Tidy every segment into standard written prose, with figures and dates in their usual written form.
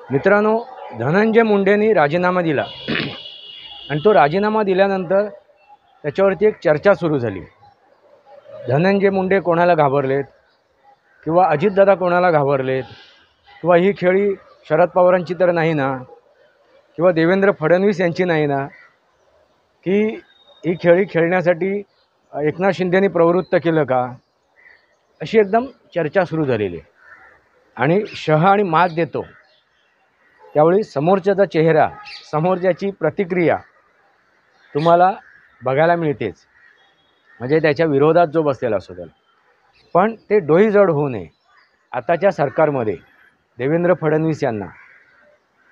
मित्रांनो, धनंजय मुंडेंनी राजीनामा दिला आणि तो राजीनामा दिल्यानंतर त्याच्यावरती एक चर्चा सुरू झाली। धनंजय मुंडे कोणाला घाबरलेत किंवा अजितदादा कोणाला घाबरलेत किंवा ही खेळी शरद पवारांची तर नाही ना, किंवा देवेंद्र फडणवीस यांची नाही ना, की ही खेळी खेळण्यासाठी एकनाथ शिंदेंनी प्रवृत्त केलं का, अशी एकदम चर्चा सुरू झालेली आहे। आणि शह आणि मात देतो त्यावेळी समोरच्याचा चेहरा, समोरच्याची प्रतिक्रिया तुम्हाला बघायला मिळतेच, म्हणजे त्याच्या विरोधात जो बसलेला असतो त्याला। पण ते डोईजड होऊ नये आताच्या सरकारमध्ये देवेंद्र फडणवीस यांना,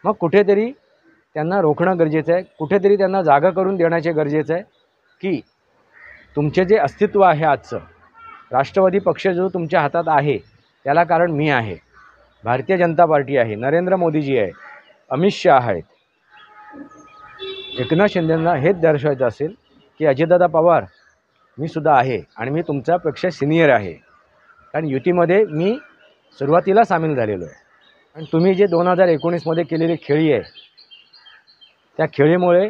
मग कुठेतरी त्यांना रोखणं गरजेचं आहे, कुठेतरी त्यांना जागा करून देण्याचे गरजेचं आहे की तुमचे जे अस्तित्व आहे आजचं, राष्ट्रवादी पक्ष जो तुमच्या हातात आहे त्याला कारण मी आहे, भारतीय जनता पार्टी आहे, नरेंद्र मोदीजी आहे, अमित शहा आहेत। एकनाथ शिंदेंना हेच दर्शवायचं असेल की अजितदादा पवार मी सुद्धा आहे आणि मी तुमच्यापेक्षा सिनियर आहे, कारण युतीमध्ये मी सुरुवातीला सामील झालेलो आहे। आणि तुम्ही जे 2019मध्ये केलेली खेळी आहे, त्या खेळीमुळे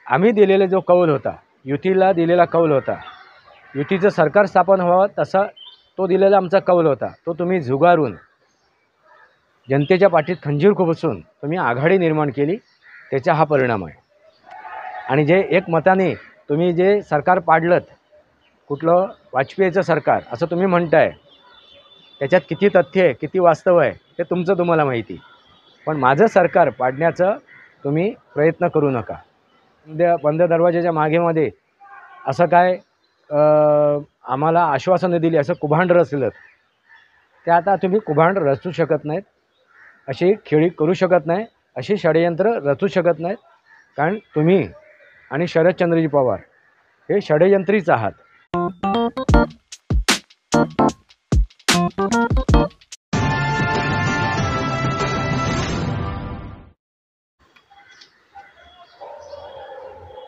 आम्ही दिलेला जो कौल होता, युतीला दिलेला कौल होता, युतीचं सरकार स्थापन व्हावं तसा तो दिलेला आमचा कौल होता, तो तुम्ही झुगारून जनतेच्या पाठीत खंजीर खुपसून तुम्ही आघाडी निर्माण केली, त्याचा हा परिणाम आहे। आणि जे एक मताने तुम्ही जे सरकार पाडलत, कुठलं वाजपेयीचं सरकार असं तुम्ही म्हणताय, त्याच्यात किती तथ्य आहे किती वास्तव आहे ते तुमचं तुम्हाला माहिती, पण माझं सरकार पाडण्याचं तुम्ही प्रयत्न करू नका। बंद दरवाजाच्या मागेमध्ये असं काय आम्हाला आश्वासनं दिली असं कुभांड रचलं, ते आता तुम्ही कुभांड रचू शकत नाहीत, अशी खेळी करू शकत नाही, अशी षडयंत्र रचू शकत नाहीत, कारण तुम्ही आणि शरदचंद्रजी पवार हे षडयंत्रीच आहात।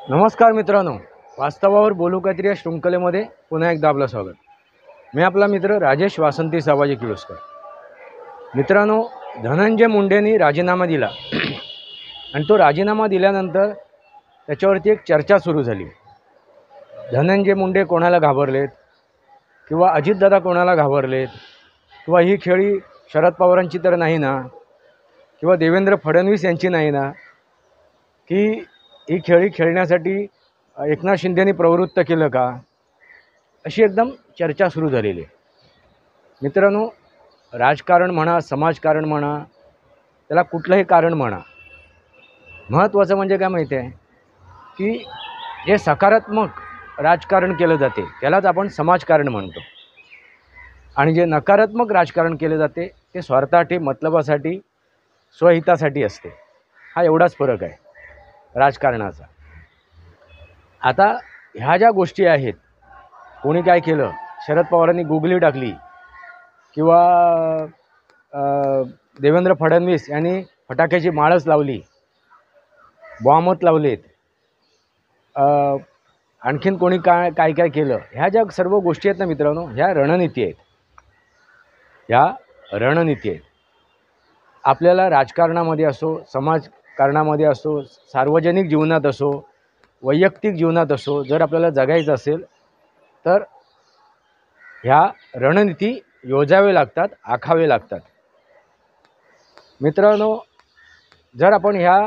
नमस्कार मित्रांनो, वास्तवावर बोलू काहीतरी या शृंखलेमध्ये पुन्हा एकदा आपलं स्वागत। मी आपला मित्र राजेश वासंती साबाजी किळुसकर। मित्रांनो, धनंजय मुंडेंनी राजीनामा दिला आणि तो राजीनामा दिल्यानंतर त्याच्यावरती एक चर्चा सुरू झाली। धनंजय मुंडे कोणाला घाबरलेत किंवा अजितदादा कोणाला घाबरलेत किंवा ही खेळी शरद पवारांची तर नाही ना, किंवा देवेंद्र फडणवीस यांची नाही ना, की ही खेळी खेळण्यासाठी एकनाथ शिंदेंनी प्रवृत्त केलं का, अशी एकदम चर्चा सुरू झालेली आहे। मित्रांनो, राजकारण म्हणा, समाजकारण म्हणा, त्याला कुठलंही कारण म्हणा, महत्त्वाचं म्हणजे काय माहिती आहे की जे सकारात्मक राजकारण केलं जाते त्यालाच आपण समाजकारण म्हणतो, आणि जे नकारात्मक राजकारण केले जाते ते स्वार्थासाठी, मतलबासाठी, स्वहितासाठी असते। हा एवढाच फरक आहे राजकारणाचा। आता ह्या ज्या गोष्टी आहेत, कोणी काय केलं, शरद पवारांनी गुगली टाकली किंवा देवेंद्र फडणवीस यांनी फटाक्याची माळच लावली, बॉम्बच लावलेत, आणखीन कोणी काय काय काय केलं, ह्या ज्या सर्व गोष्टी आहेत ना मित्रांनो, ह्या रणनीती आहेत, ह्या रणनीती आहेत। आपल्याला राजकारणामध्ये असो, समाजकारणामध्ये असो, सार्वजनिक जीवनात असो, वैयक्तिक जीवनात असो, जर आपल्याला जगायचं असेल तर ह्या रणनीती योजावे लागतात, आखावे लागतात। मित्रांनो, जर आपण ह्या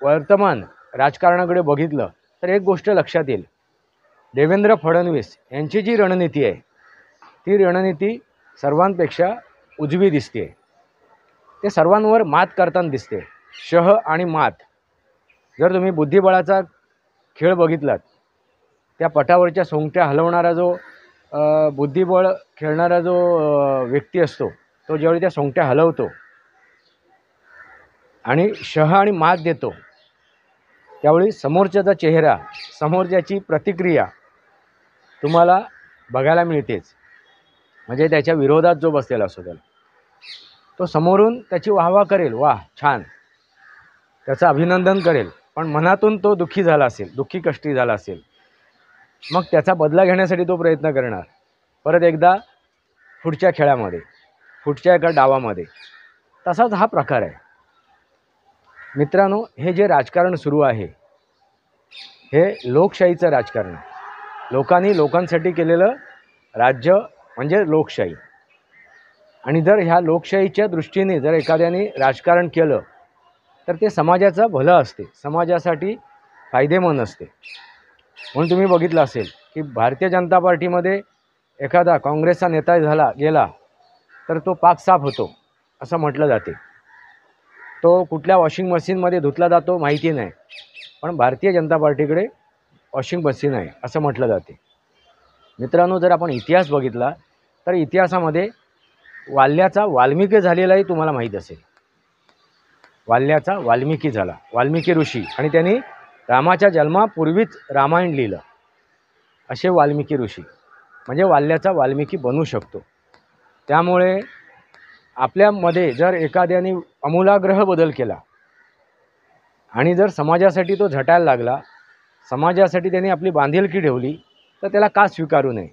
वर्तमान राजकारणाकडे बघितलं तर एक गोष्ट लक्षात येईल, देवेंद्र फडणवीस यांची जी रणनीती आहे ती रणनीती सर्वांपेक्षा उजवी दिसते, ते सर्वांवर मात करताना दिसते। शह आणि मात, जर तुम्ही बुद्धिबळाचा खेळ बघितलात, त्या पटावरच्या सोंगट्या हलवणारा जो बुद्धिबळ खेळणारा जो व्यक्ती असतो, तो ज्यावेळी त्या सोंगट्या हलवतो आणि शह आणि मात देतो त्यावेळी समोरच्याचा चेहरा, समोरच्याची प्रतिक्रिया तुम्हाला बघायला मिळतेच, म्हणजे त्याच्या विरोधात जो बसलेला असतो त्याला, तो समोरून त्याची वाहवा करेल, वाह छान, त्याचं अभिनंदन करेल, पण मनातून तो दुःखी झाला असेल, दुःखी कष्टी झाला असेल, मग त्याचा बदला घेण्यासाठी तो प्रयत्न करणार परत एकदा पुढच्या खेळामध्ये, पुढच्या एका डावामध्ये। तसाच हा प्रकार आहे। मित्रांनो, हे जे राजकारण सुरू आहे हे लोकशाहीचं राजकारण आहे. लोकांनी लोकांसाठी केलेलं राज्य म्हणजे लोकशाही. आणि जर ह्या लोकशाहीच्या दृष्टीने जर एखाद्याने राजकारण केलं तर ते समाजाचं भलं असते, समाजासाठी फायदेमंद असते. म्हणून तुम्ही बघितलं असेल की भारतीय जनता पार्टीमध्ये एखादा काँग्रेसचा नेता गेला तर तो पाक साफ होतो असं म्हटलं जाते. तो कुठल्या वॉशिंग मशीनमध्ये धुतला जातो माहिती नाही, पण भारतीय जनता पार्टीकडे वॉशिंग मशीन आहे असं म्हटलं जाते. मित्रांनो, जर आपण इतिहास बघितला तर इतिहासामध्ये वाल्याचा वाल्मिकी झालेलाही तुम्हाला माहीत असेल. वाल्याचा वाल्मिकी झाला, वाल्मिकी ऋषी, आणि त्यांनी रामाच्या जन्मापूर्वीच रामायण लिहिलं. असे वाल्मिकी ऋषी म्हणजे वाल्याचा वाल्मिकी बनू शकतो. त्यामुळे आपल्यामध्ये जर एखाद्याने आमूलाग्र बदल केला आणि जर समाजासाठी तो झटायला लागला, समाजासाठी त्यांनी आपली बांधिलकी ठेवली, तर त्याला का स्वीकारू नये.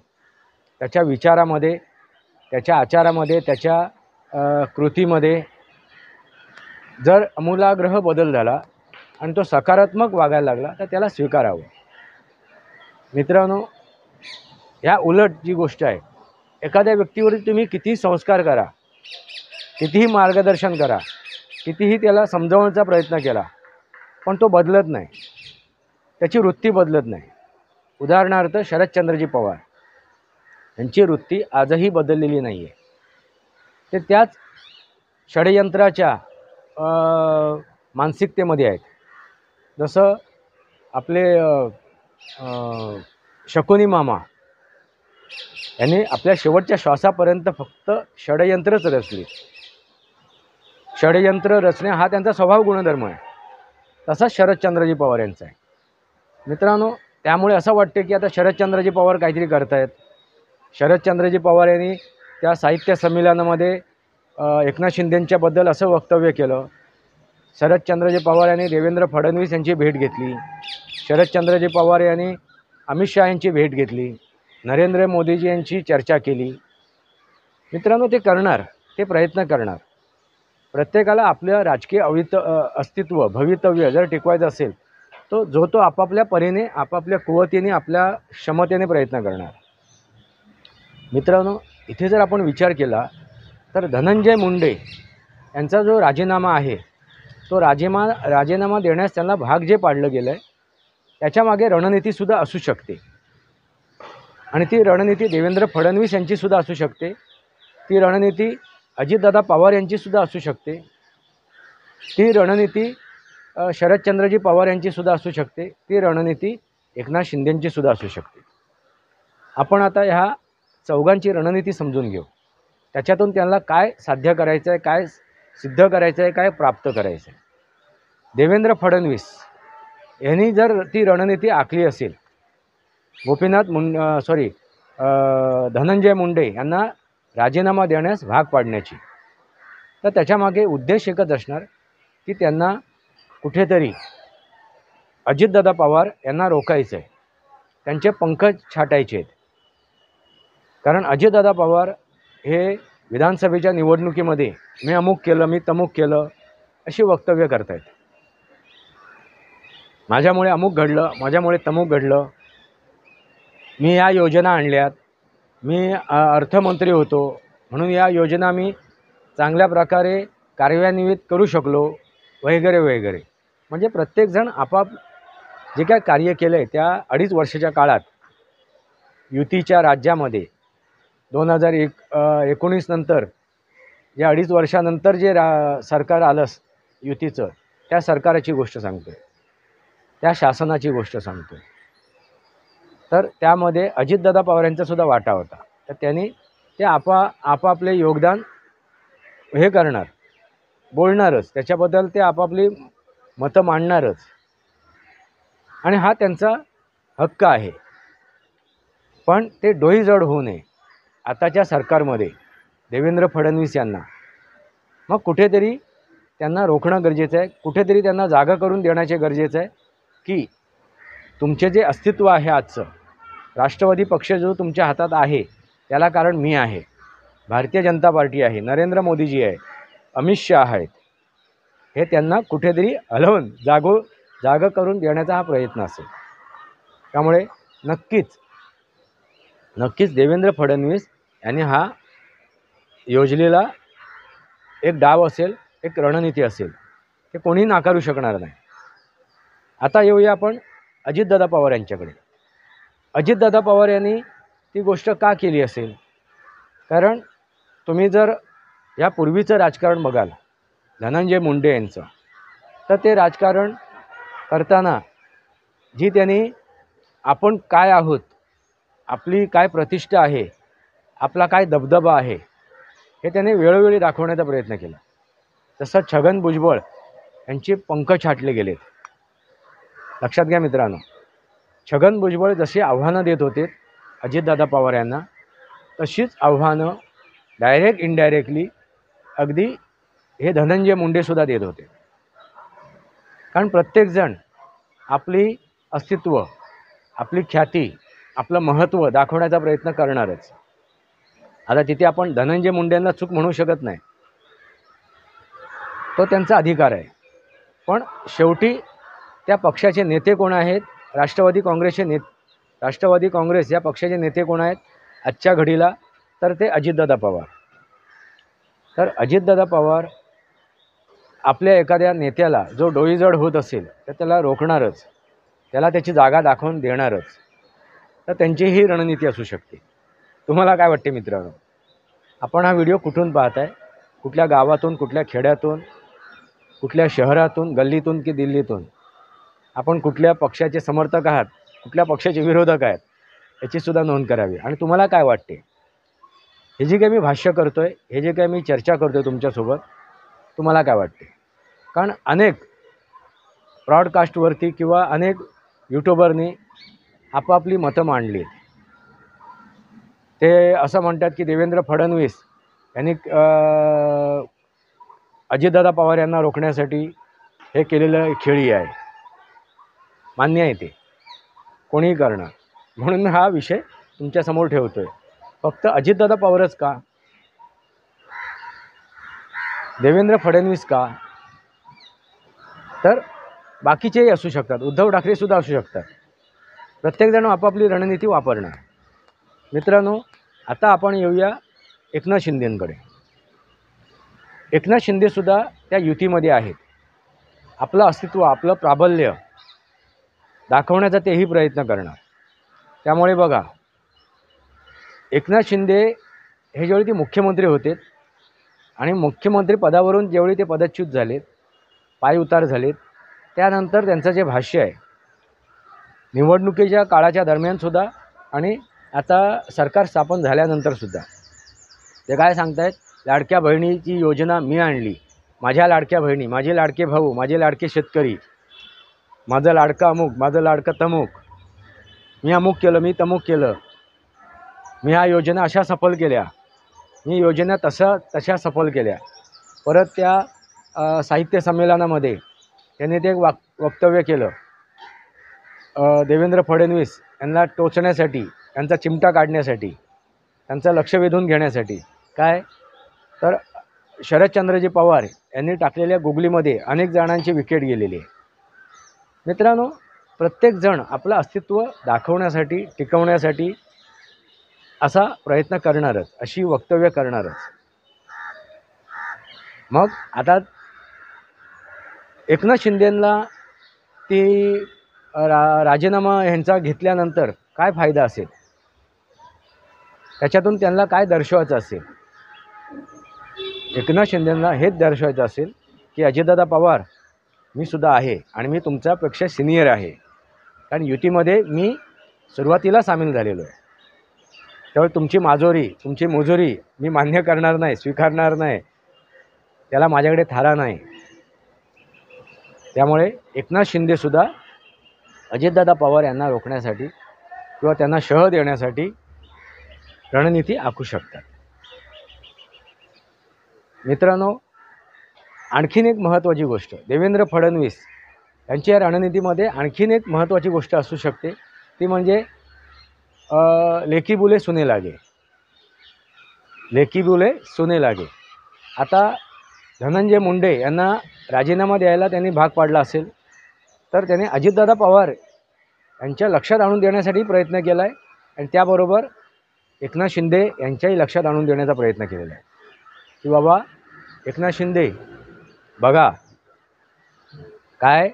त्याच्या विचारामध्ये, त्याच्या आचारामध्ये, त्याच्या कृतीमध्ये जर आमूलाग्र बदल झाला आणि तो सकारात्मक वागायला लागला तर त्याला स्वीकारावं. मित्रांनो, ह्या उलट जी गोष्ट आहे, एखाद्या व्यक्तीवर तुम्ही कितीही संस्कार करा, कितीही मार्गदर्शन करा, कितीही त्याला समजावण्याचा प्रयत्न केला, पण तो बदलत नाही, त्याची वृत्ती बदलत नाही. उदाहरणार्थ शरदचंद्रजी पवार यांची वृत्ती आजही बदललेली नाही आहे. ते त्याच षडयंत्राच्या मानसिकतेमध्ये आहेत. जसं आपले शकुनी मामा यांनी आपल्या शेवटच्या श्वासापर्यंत फक्त षडयंत्रच रचले. षडयंत्र रचणे हा त्यांचा स्वभाव गुणधर्म आहे. तसाच शरदचंद्रजी पवार यांचा आहे. मित्रांनो, त्यामुळे असं वाटते की आता शरदचंद्रजी पवार काहीतरी करतायत. शरदचंद्रजी पवार यांनी त्या साहित्य संमेलनामध्ये एकनाथ शिंदेंच्याबद्दल असं वक्तव्य केलं. शरदचंद्रजी पवार यांनी देवेंद्र फडणवीस यांची भेट घेतली. शरदचंद्रजी पवार यांनी अमित शहा यांची भेट घेतली. नरेंद्र मोदीजी यांची चर्चा केली. मित्रांनो, ते करणार, ते प्रयत्न करणार. प्रत्येकाला आपलं राजकीय अस्तित्व, भवितव्य जर टिकवायचं असेल तो आपापल्या परीने, आपापल्या कुवतीने, आपल्या क्षमतेने प्रयत्न करणार. मित्रांनो, इथे जर आपण विचार केला तर धनंजय मुंडे यांचा जो राजीनामा आहे तो राजीनामा देण्यास त्यांना भाग जे पाडलं गेलं आहे त्याच्यामागे रणनीतीसुद्धा असू शकते. आणि ती रणनीती देवेंद्र फडणवीस यांचीसुद्धा असू शकते. ती रणनीती अजितदादा पवार यांचीसुद्धा असू शकते. ती रणनीती शरदचंद्रजी पवार यांचीसुद्धा असू शकते. ती रणनीती एकनाथ शिंदेंचीसुद्धा असू शकते. आपण आता ह्या चौघांची रणनीती समजून घेऊ. त्याच्यातून त्यांना काय साध्य करायचं आहे, काय सिद्ध करायचं आहे, काय प्राप्त करायचं आहे. देवेंद्र फडणवीस यांनी जर ती रणनीती आखली असेल धनंजय मुंडे यांना राजीनामा देण्यास भाग पाडण्याची, तर त्याच्यामागे उद्देश एकच असणार की त्यांना कुठेतरी अजितदादा पवार यांना रोखायचं आहे, त्यांचे पंख छाटायचे आहेत. कारण अजितदादा पवार हे विधानसभेच्या निवडणुकीमध्ये मी अमुक केलं, मी तमुक केलं अशी वक्तव्य करत आहेत. माझ्यामुळे अमुक घडलं, माझ्यामुळे तमुक घडलं, मी या योजना आणल्यात, मी अर्थमंत्री होतो म्हणून या योजना मी चांगल्या प्रकारे कार्यान्वित करू शकलो, वगैरे वगैरे. म्हणजे प्रत्येकजण जे काय कार्य केलं आहे त्या 2.5 वर्षाच्या काळात युतीच्या राज्यामध्ये 2019 नंतर, या 2.5 वर्षानंतर जे सरकार आलं युतीचं, त्या सरकाराची गोष्ट सांगतो आहे, त्या शासनाची गोष्ट सांगतो आहे. तर त्यामध्ये अजितदादा पवार यांचासुद्धा वाटा होता. तर त्यांनी ते आपापले योगदान हे करणार, बोलणारच, त्याच्याबद्दल ते आपापली मतं मांडणारच. आणि हा त्यांचा हक्क आहे. पण ते डोईजड होऊ नये आताच्या सरकारमध्ये देवेंद्र फडणवीस यांना. मग कुठेतरी त्यांना रोखणं गरजेचं आहे, कुठेतरी त्यांना जागा करून देण्याचे गरजेचं आहे की तुमचे जे अस्तित्व आहे आजचं, राष्ट्रवादी पक्ष जो तुमच्या हातात आहे त्याला कारण मी आहे, भारतीय जनता पार्टी आहे, नरेंद्र मोदीजी आहे, अमित शहा आहेत. हे त्यांना कुठेतरी हलवून जागं करून देण्याचा हा प्रयत्न असेल. त्यामुळे नक्कीच देवेंद्र फडणवीस यांनी हा योजलेला एक डाव असेल, एक रणनीती असेल, ते कोणी नाकारू शकणार नाही. आता येऊया आपण अजितदादा पवार यांच्याकडे. अजितदादा पवार यांनी ती गोष्ट का केली असेल? कारण तुम्ही जर यापूर्वीचं राजकारण बघाल धनंजय मुंडे यांचं, तर ते राजकारण करताना जी त्यांनी आपण काय आहोत, आपली काय प्रतिष्ठा आहे, आपला काय दबदबा आहे, हे त्याने वेळोवेळी दाखवण्याचा प्रयत्न केला. तसं छगन भुजबळ यांचे पंख छाटले गेलेत. लक्षात घ्या मित्रांनो, छगन भुजबळ जशी आव्हानं देत होते अजितदादा पवार यांना, तशीच आव्हानं डायरेक्ट इनडायरेक्टली अगदी हे धनंजय मुंडेसुद्धा देत होते. कारण प्रत्येकजण आपली अस्तित्व, आपली ख्याती, आपलं महत्त्व दाखवण्याचा प्रयत्न करणारच. आता तिथे आपण धनंजय मुंडेंना चूक म्हणू शकत नाही, तो त्यांचा अधिकार आहे. पण शेवटी त्या पक्षाचे नेते कोण आहेत? राष्ट्रवादी काँग्रेस या पक्षाचे नेते कोण आहेत आजच्या घडीला? तर ते अजितदादा पवार. तर अजितदादा पवार आपल्या एखाद्या नेत्याला जो डोईजड होत असेल तर त्याला रोखणारच, त्याला त्याची जागा दाखवून देणारच. तर त्यांची ही रणनीती असू शकते. तुम्हाला काय वाटते मित्रांनो? आपण हा व्हिडिओ कुठून पाहताय? कुठल्या गावातून, कुठल्या खेड्यातून, कुठल्या शहरातून, गल्लीतून की दिल्लीतून? आपण कुठल्या पक्षाचे समर्थक आहात, कुठल्या पक्षाचे विरोधक आहेत, याचीसुद्धा नोंद करावी. आणि तुम्हाला काय वाटते? हे जे काही मी भाष्य करतो आहे, हे जे काही मी चर्चा करतो आहे तुमच्यासोबत, तुम्हाला काय वाटते? कारण अनेक ब्रॉडकास्टवरती किंवा अनेक यूट्यूबरनी आपापली मतं मांडली आहेत. ते असं म्हणतात की देवेंद्र फडणवीस यांनी अजितदादा पवार यांना रोखण्यासाठी हे केलेलं खेळी आहे. मान्य आहे, ते कोणीही करणार. म्हणून हा विषय तुमच्यासमोर ठेवतो आहे. फक्त अजितदादा पवारच का? देवेंद्र फडणवीस का? तर बाकीचेही असू शकतात, उद्धव ठाकरेसुद्धा असू शकतात. प्रत्येकजण आपापली रणनीती वापरणार. मित्रांनो, आता आपण येऊया एकनाथ शिंदेंकडे. एकनाथ शिंदेसुद्धा त्या युतीमध्ये आहेत. आपलं अस्तित्व, आपलं प्राबल्य दाखवण्याचा तेही प्रयत्न करणार. त्यामुळे बघा, एकनाथ शिंदे हे ज्यावेळी ते मुख्यमंत्री होते आणि मुख्यमंत्री पदावरून ज्यावेळी ते पदच्युत झालेत, पायउतार झालेत, त्यानंतर त्यांचं जे भाष्य आहे निवडणुकीच्या काळाच्या दरम्यानसुद्धा आणि आता सरकार स्थापन झाल्यानंतरसुद्धा, ते काय सांगतायत? लाडक्या बहिणीची योजना मी आणली, माझ्या लाडक्या बहिणी, माझे लाडके भाऊ, माझे लाडके शेतकरी, माझं लाडकं अमुक, माझं लाडकं तमुक, मी अमुक केलं, मी तमुक केलं, मी ह्या योजना अशा सफल केल्या, मी योजना तशा सफल केल्या. परत त्या साहित्य संमेलनामध्ये त्यांनी ते एक वक्तव्य केलं, देवेंद्र फडणवीस यांना टोचण्यासाठी, त्यांचा चिमटा काढण्यासाठी, त्यांचं लक्ष वेधून घेण्यासाठी. काय तर शरदचंद्रजी पवार यांनी टाकलेल्या गुगलीमध्ये अनेक जणांची विकेट गेलेली आहे. मित्रांनो, प्रत्येकजण आपलं अस्तित्व दाखवण्यासाठी, टिकवण्यासाठी असा प्रयत्न करणारच, अशी वक्तव्य करणारच. मग आता एकनाथ शिंदेंना ती राजीनामा ह्यांचा घेतल्यानंतर काय फायदा असेल? त्याच्यातून त्यांना काय दर्शवायचं असेल? एकनाथ शिंदेंना हेच दर्शवायचं असेल की अजितदादा पवार मी सुद्धा आहे आणि मी तुमच्यापेक्षा सिनियर आहे. कारण युतीमध्ये मी सुरुवातीला सामील झालेलो आहे. त्यामुळे तुमची माजोरी, तुमची मुजोरी मी मान्य करणार नाही, स्वीकारणार नाही, त्याला माझ्याकडे थारा नाही. त्यामुळे एकनाथ शिंदेसुद्धा अजितदादा पवार यांना रोखण्यासाठी किंवा त्यांना शह देण्यासाठी रणनीती आखू शकतात. मित्रांनो, आणखीन एक महत्त्वाची गोष्ट, देवेंद्र फडणवीस यांच्या रणनीतीमध्ये आणखीन एक महत्त्वाची गोष्ट असू शकते, ती म्हणजे लेकी बुले सुने लागे. लेकी बुले सुने लागे. आता धनंजय मुंडे यांना राजीनामा द्यायला त्यांनी भाग पाडला असेल तर त्याने अजितदादा पवार यांच्या लक्षात आणून देण्यासाठी प्रयत्न केला आहे आणि त्याबरोबर एकनाथ शिंदे यांच्याही लक्षात आणून देण्याचा प्रयत्न केलेला आहे की बाबा एकनाथ शिंदे बघा काय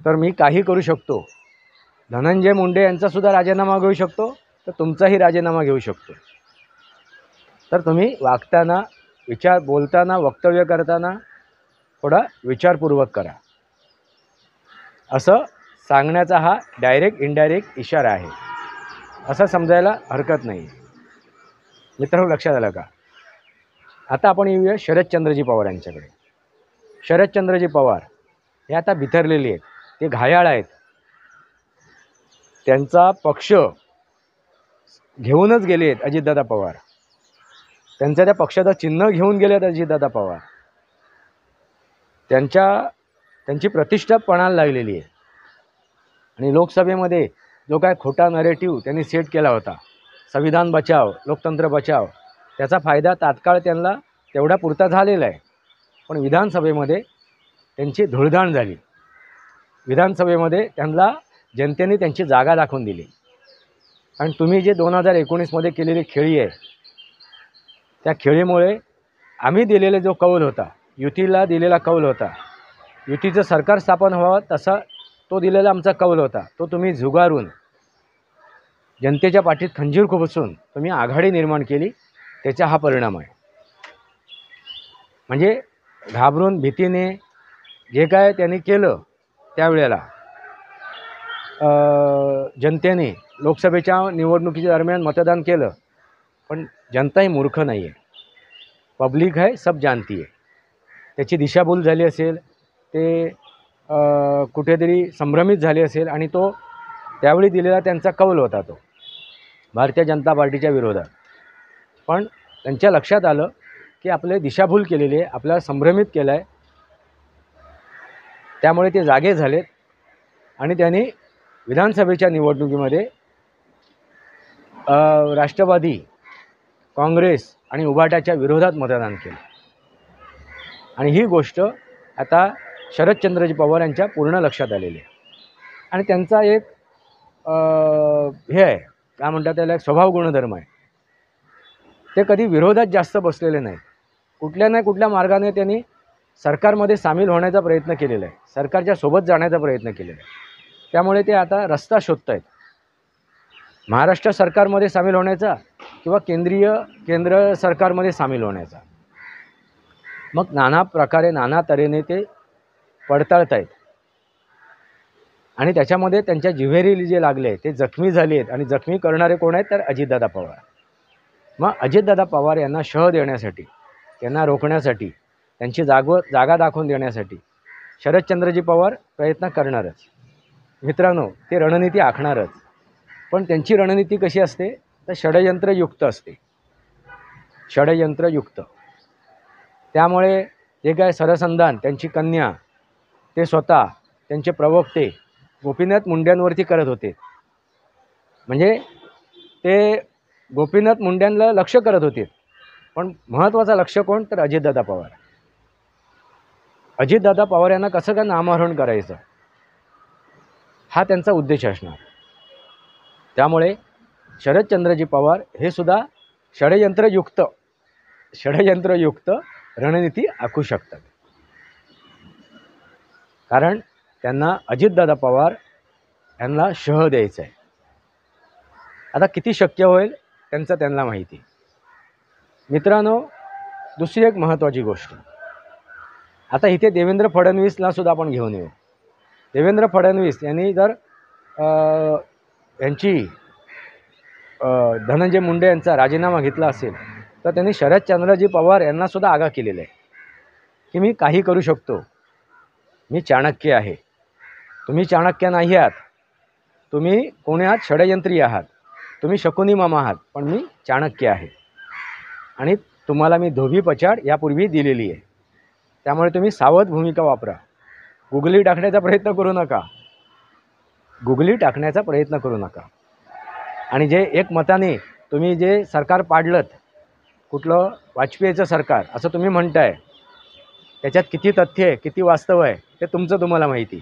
तर मी काही करू शकतो, धनंजय मुंडे यांचासुद्धा राजीनामा घेऊ शकतो तर तुमचाही राजीनामा घेऊ शकतो, तर तुम्ही वागताना बोलताना वक्तव्य करताना थोडा विचारपूर्वक करा असं सांगण्याचा हा डायरेक्ट इनडायरेक्ट इशारा आहे असं समजायला हरकत नाही. मित्रांनो लक्षात आलं का? आता आपण येऊया शरदचंद्रजी पवार यांच्याकडे. शरदचंद्रजी पवार हे आता बिथरलेले आहेत, ते घायाळ आहेत, त्यांचा पक्ष घेऊनच गेले आहेत अजितदादा पवार, त्यांच्या त्या पक्षाचं चिन्ह घेऊन गेले आहेत अजितदादा पवार, त्यांची प्रतिष्ठा पणाला लागलेली आहे आणि लोकसभेमध्ये जो काय खोटा नरेटिव्ह त्यांनी सेट केला होता, संविधान बचाव लोकतंत्र बचाव, त्याचा फायदा तात्काळ त्यांना तेवढा पुरता झालेला आहे, पण विधानसभेमध्ये त्यांची धुळधाण झाली. विधानसभेमध्ये त्यांना जनतेने त्यांची जागा दाखवून दिली. आणि तुम्ही जे 2019मध्ये केलेली खेळी आहे त्या खेळीमुळे आम्ही दिलेला जो कौल होता, युतीला दिलेला कौल होता, युतीचं सरकार स्थापन व्हावं तसा तो दिलेला आमचा कौल होता, तो तुम्ही झुगारून जनतेच्या पाठीत खंजीर खुपसून तुम्ही आघाडी निर्माण केली, त्याचा हा परिणाम आहे. म्हणजे घाबरून भीतीने जे काय त्यांनी केलं त्यावेळेला जनतेने लोकसभेच्या निवडणुकीच्या दरम्यान मतदान केलं, पण जनता ही मूर्ख नाही आहे, पब्लिक है सब जानती है. त्याची दिशाभूल झाली असेल, ते कुठेतरी संभ्रमित झाले असेल आणि तो त्यावेळी दिलेला त्यांचा कौल होता तो भारतीय जनता पार्टीच्या विरोधात, पण त्यांच्या लक्षात आलं की आपले दिशाभूल केलेली आहे, आपल्याला संभ्रमित केलं आहे, त्यामुळे ते जागे झालेत आणि त्यांनी विधानसभेच्या निवडणुकीमध्ये राष्ट्रवादी काँग्रेस आणि उभाटाच्या विरोधात मतदान केलं. आणि ही गोष्ट आता शरदचंद्रजी पवार यांच्या पूर्ण लक्षात आलेली आहे. आणि त्यांचा एक हे आहे, काय म्हणतात त्याला, एक स्वभाव गुणधर्म आहे, ते कधी विरोधात जास्त बसलेले नाहीत. कुठल्या ना कुठल्या मार्गाने त्यांनी सरकारमध्ये सामील होण्याचा प्रयत्न केलेला आहे, सरकारच्या सोबत जाण्याचा प्रयत्न केलेला आहे. त्यामुळे ते आता रस्ता शोधत आहेत महाराष्ट्र सरकारमध्ये सामील होण्याचा किंवा केंद्र सरकारमध्ये सामील होण्याचा. मग नाना प्रकारे नाना तऱ्हेने ते पडताळत आहेत आणि त्याच्यामध्ये त्यांच्या जिव्हेरी जे लागले ते जखमी झाले आहेत. आणि जखमी करणारे कोण आहेत तर अजितदादा पवार. मग अजितदादा पवार यांना शह देण्यासाठी, त्यांना रोखण्यासाठी, त्यांची जागा दाखवून देण्यासाठी शरदचंद्रजी पवार प्रयत्न करणारच. मित्रांनो, ते रणनीती आखणारच, पण त्यांची रणनीती कशी असते तर षडयंत्रयुक्त असते, षडयंत्रयुक्त. त्यामुळे जे काय सरसंधान त्यांची कन्या, ते स्वतः त्यांचे प्रवक्ते गोपीनाथ मुंड्यांवरती करत होते. म्हणजे ते गोपीनाथ मुंड्यांना लक्ष करत होते, पण महत्त्वाचा लक्ष कोण तर अजितदादा पवार. अजितदादा पवार यांना कसं काय नामहरण करायचं हा त्यांचा उद्देश असणार. त्यामुळे शरदचंद्रजी पवार हे सुद्धा षडयंत्रयुक्त रणनीती आखू शकतात, कारण त्यांना अजितदादा पवार यांना शह द्यायचं आहे. आता किती शक्य होईल त्यांना माहिती. मित्रांनो, दुसरी एक महत्त्वाची गोष्ट, आता इथे देवेंद्र फडणवीसला सुद्धा आपण घेऊन येऊ. देवेंद्र फडणवीस यांनी जर धनंजय मुंडे यांचा राजीनामा घेतला असेल तर त्यांनी शरदचंद्रजी पवार यांना सुद्धा आगाह केलेलं आहे की मी काही करू शकतो, मी चाणक्य आहे, तुम्ही चाणक्य नाही आहात, तुम्ही कोणी आहात, षडयंत्री आहात, तुम्ही शकुनी मामा आहात, पण मी चाणक्य आहे आणि तुम्हाला मी धोबी पछाड यापूर्वी दिलेली आहे. त्यामुळे तुम्ही सावध भूमिका वापरा, गुगली टाकण्याचा प्रयत्न करू नका, गुगली टाकण्याचा प्रयत्न करू नका. आणि जे एक मताने तुम्ही जे सरकार पाडलंत, कुठलं वाजपेयीचं सरकार असं तुम्ही म्हणताय, त्याच्यात किती तथ्य आहे, किती वास्तव आहे ते तुमचं तुम्हाला माहिती.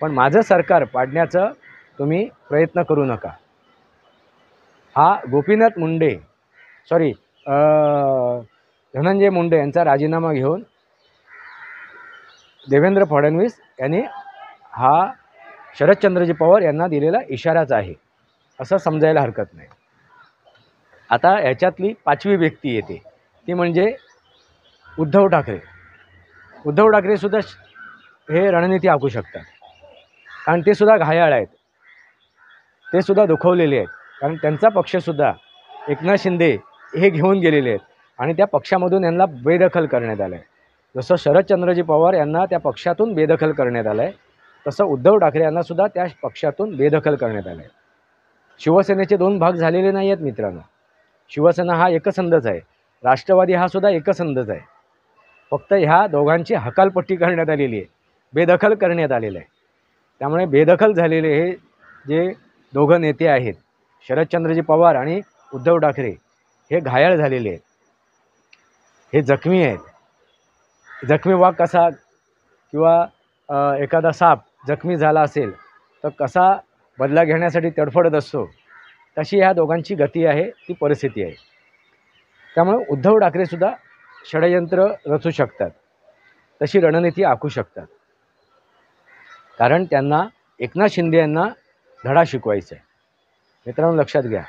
पण माझं सरकार पाडण्याचं तुम्ही प्रयत्न करू नका. हा गोपीनाथ मुंडे सॉरी धनंजय मुंडे यांचा राजीनामा घेऊन देवेंद्र फडणवीस यांनी हा शरदचंद्रजी पवार यांना दिलेला इशाराच आहे असं समजायला हरकत नाही. आता याच्यातली पाचवी व्यक्ती येते ती म्हणजे उद्धव ठाकरे. उद्धव ठाकरेसुद्धा हे रणनीती आखू शकतात, कारण ते सुद्धा घायाळ आहेत, ते सुद्धा दुखवलेले आहेत. कारण त्यांचा पक्षसुद्धा एकनाथ शिंदे हे घेऊन गेलेले आहेत आणि त्या पक्षामधून यांना बेदखल करण्यात आलं आहे. जसं शरदचंद्रजी पवार यांना त्या पक्षातून बेदखल करण्यात आलं आहे, तसं उद्धव ठाकरे यांनासुद्धा त्या पक्षातून बेदखल करण्यात आलं आहे. शिवसेनेचे दोन भाग झालेले नाही आहेत मित्रांनो. शिवसेना हा एकसंधच आहे, राष्ट्रवादी हा सुद्धा एकसंधच आहे. फक्त ह्या दोघांची हकालपट्टी करण्यात आलेली आहे, बेदखल करण्यात आलेलं आहे. त्यामुळे बेदखल झालेले हे जे दोघं नेते आहेत, शरदचंद्रजी पवार आणि उद्धव ठाकरे, हे घायाळ झालेले आहेत, हे जखमी आहेत. जखमी वाघ कसा किंवा एखादा साप जखमी झाला असेल तर कसा बदला घेण्यासाठी तडफडत असतो, तशी ह्या दोघांची गती आहे, ती परिस्थिती आहे. त्यामुळे उद्धव ठाकरेसुद्धा षडयंत्र रचू शकतात, तशी रणनीती आखू शकतात. कारण त्यांना एकनाथ शिंदे यांना धडा शिकवायचा आहे. मित्रांनो लक्षात घ्या,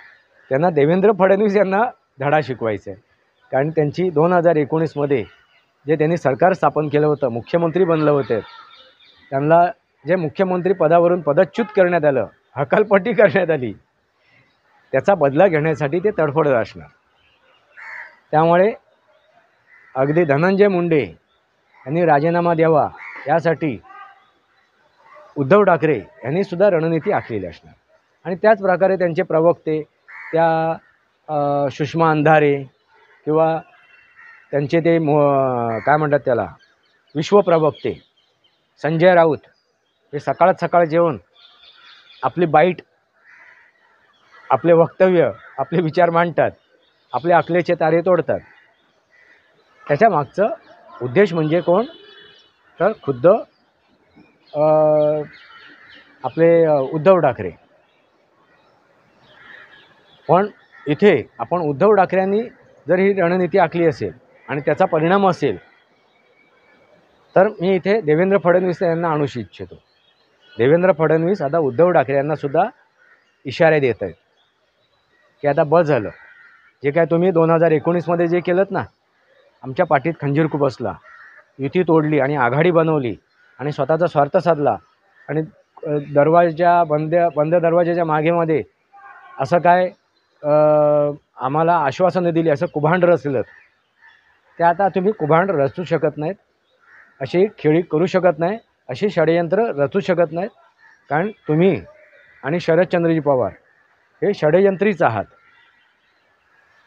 त्यांना देवेंद्र फडणवीस यांना धडा शिकवायचा आहे. कारण त्यांची 2019मध्ये जे त्यांनी सरकार स्थापन केलं होतं, मुख्यमंत्री बनलं होते, त्यांना जे मुख्यमंत्री पदावरून पदच्युत करण्यात आलं, हकालपट्टी करण्यात आली, त्याचा बदला घेण्यासाठी ते तडफडत असणार. त्यामुळे अगदी धनंजय मुंडे यांनी राजीनामा द्यावा यासाठी उद्धव ठाकरे यांनी सुद्धा रणनीती आखलेली असणार. आणि त्याच प्रकारे त्यांचे प्रवक्ते, त्या सुषमा अंधारे किंवा त्यांचे ते काय म्हणतात त्याला विश्वप्रवक्ते संजय राऊत, हे सकाळच सकाळ जेवून आपली बाईट, आपले वक्तव्य, आपले विचार मांडतात, आपले अकलेचे तारे तोडतात. त्याच्या मागचं उद्देश म्हणजे कोण, तर खुद्द आपले उद्धव ठाकरे. पण इथे आपण उद्धव ठाकरेंनी जर ही रणनीती आखली असेल आणि त्याचा परिणाम असेल, तर मी इथे देवेंद्र फडणवीस यांना आणू इच्छितो. देवेंद्र फडणवीस आता उद्धव ठाकरे यांनासुद्धा इशारे देत आहेत की आता बस झालं. जे काय तुम्ही 2019मध्ये जे केलं ना, आमच्या पाठीत खंजीर खुपसला, युती तोडली आणि आघाडी बनवली आणि स्वतःचा स्वार्थ साधला आणि बंद दरवाजाच्या मागेमध्ये असं काय आम्हाला आश्वासनं दिली, असं कुभांड रचलं, ते आता तुम्ही कुभांड रचू शकत नाहीत, अशी खेळी करू शकत नाही, अशी षडयंत्र रचू शकत नाहीत. कारण तुम्ही आणि शरदचंद्रजी पवार हे षडयंत्रीच आहात.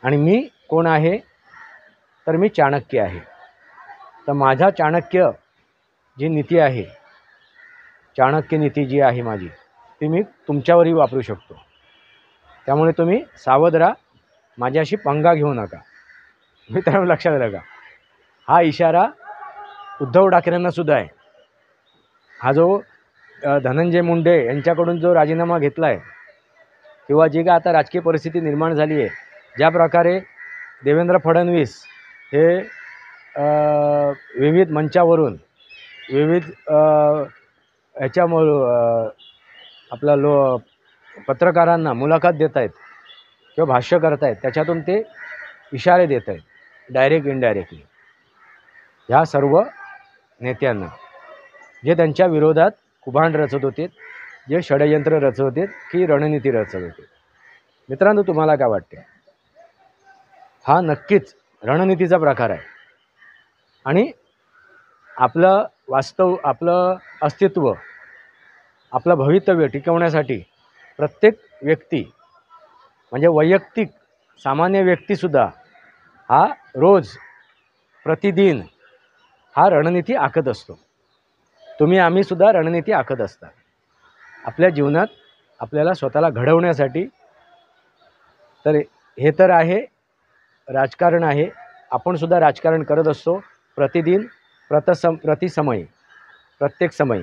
आणि मी कोण आहे, तर मी चाणक्य आहे. तर माझा चाणक्य जी नीती आहे, चाणक्य नीती जी आहे माझी, ती मी तुमच्यावरही वापरू शकतो. त्यामुळे तुम्ही सावध राहा, माझ्याशी पंगा घेऊ नका. मित्रांनो लक्षात राहा, हा इशारा उद्धव ठाकरेंना सुद्धा आहे. हा जो धनंजय मुंडे यांच्याकडून जो राजीनामा घेतला आहे, किंवा जी काय आता राजकीय परिस्थिती निर्माण झाली आहे, ज्या प्रकारे देवेंद्र फडणवीस हे विविध मंचावरून विविध आपला पत्रकारांना मुलाखत देत आहेत किंवा भाष्य करत आहेत, त्याच्यातून ते इशारे देत आहेत डायरेक्ट इनडायरेक्टली ह्या सर्व नेत्यांना, जे त्यांच्या विरोधात कुभांड रचत होते, जे षडयंत्र रचत होते की रणनीती रचत होते. मित्रांनो तुम्हाला काय वाटते? हा नक्कीच रणनीतीचा प्रकार आहे. आणि आपलं वास्तव, आपलं अस्तित्व, आपलं भवितव्य टिकवण्यासाठी प्रत्येक व्यक्ती, म्हणजे वैयक्तिक सामान्य व्यक्तीसुद्धा हा रोज प्रतिदिन हा रणनीती आखत असतो. तुम्ही आम्हीसुद्धा रणनीती आखत असतात आपल्या जीवनात आपल्याला स्वतःला घडवण्यासाठी. तर हे तर आहे राजकारण आहे. आपणसुद्धा राजकारण करत असतो प्रतिदिन. प्रतिसमयी प्रत्येक समयी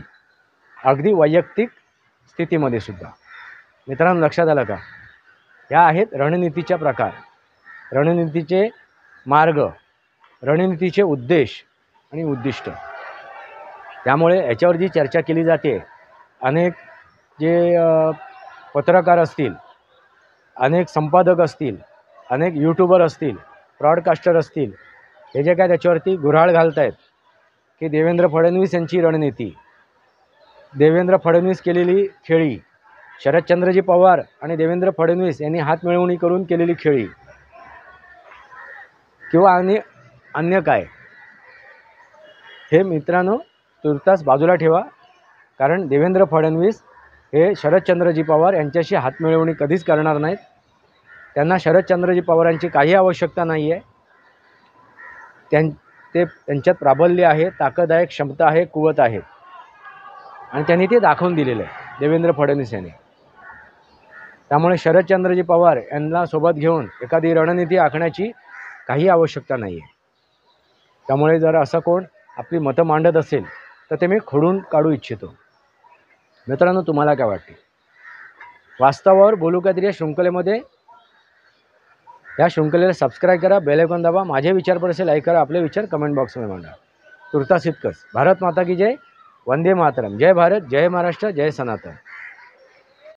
अगदी वैयक्तिक स्थितीमध्ये सुद्धा. मित्रांनो, लक्षात आलं का? ह्या आहेत रणनीतीच्या प्रकार, रणनीतीचे मार्ग, रणनीतीचे उद्देश आणि उद्दिष्ट. त्यामुळे याच्यावर जी चर्चा केली जाते, अनेक जे पत्रकार असतील, अनेक संपादक असतील, अनेक यूट्यूबर असतील, ब्रॉडकास्टर असतील, हे जे काय त्याच्यावरती गुऱ्हाळ घालत आहेत की देवेंद्र फडणवीस यांची रणनीती, देवेंद्र फडणवीस केलेली खेळी, शरदचंद्रजी पवार आणि देवेंद्र फडणवीस यांनी हातमिळवणी करून केलेली खेळी, किंवा अन्य काय, हे मित्रांनो तुर्तास बाजूला ठेवा. कारण देवेंद्र फडणवीस हे शरदचंद्रजी पवार यांच्याशी हातमिळवणी कधीच करणार नाहीत. त्यांना शरदचंद्रजी पवारांची काही आवश्यकता नाही आहे. त्यांच्यात प्राबल्य आहे, ताकद आहे, क्षमता आहे, कुवत आहे आणि त्यांनी ते दाखवून दिलेलं आहे देवेंद्र फडणवीस यांनी. त्यामुळे शरदचंद्रजी पवार यांना सोबत घेऊन एखादी रणनीती आखण्याची काही आवश्यकता नाही आहे. त्यामुळे जर असं कोण आपली मतं मांडत असेल तर ते मी खोडून काढू इच्छितो. मित्रांनो, तुम्हाला काय वाटते? वास्तवावर बोलू काहीतरी या शृंखलेमध्ये, या शृंखलेला सबस्क्राईब करा, बेल आयकॉन दाबा, माझे विचार पडसे लाईक करा, आपले विचार कमेंट बॉक्समध्ये मांडा. तुर्तास इतकंच. भारत माता की जय, वंदे मातरम. जय भारत, जय महाराष्ट्र, जय सनातन.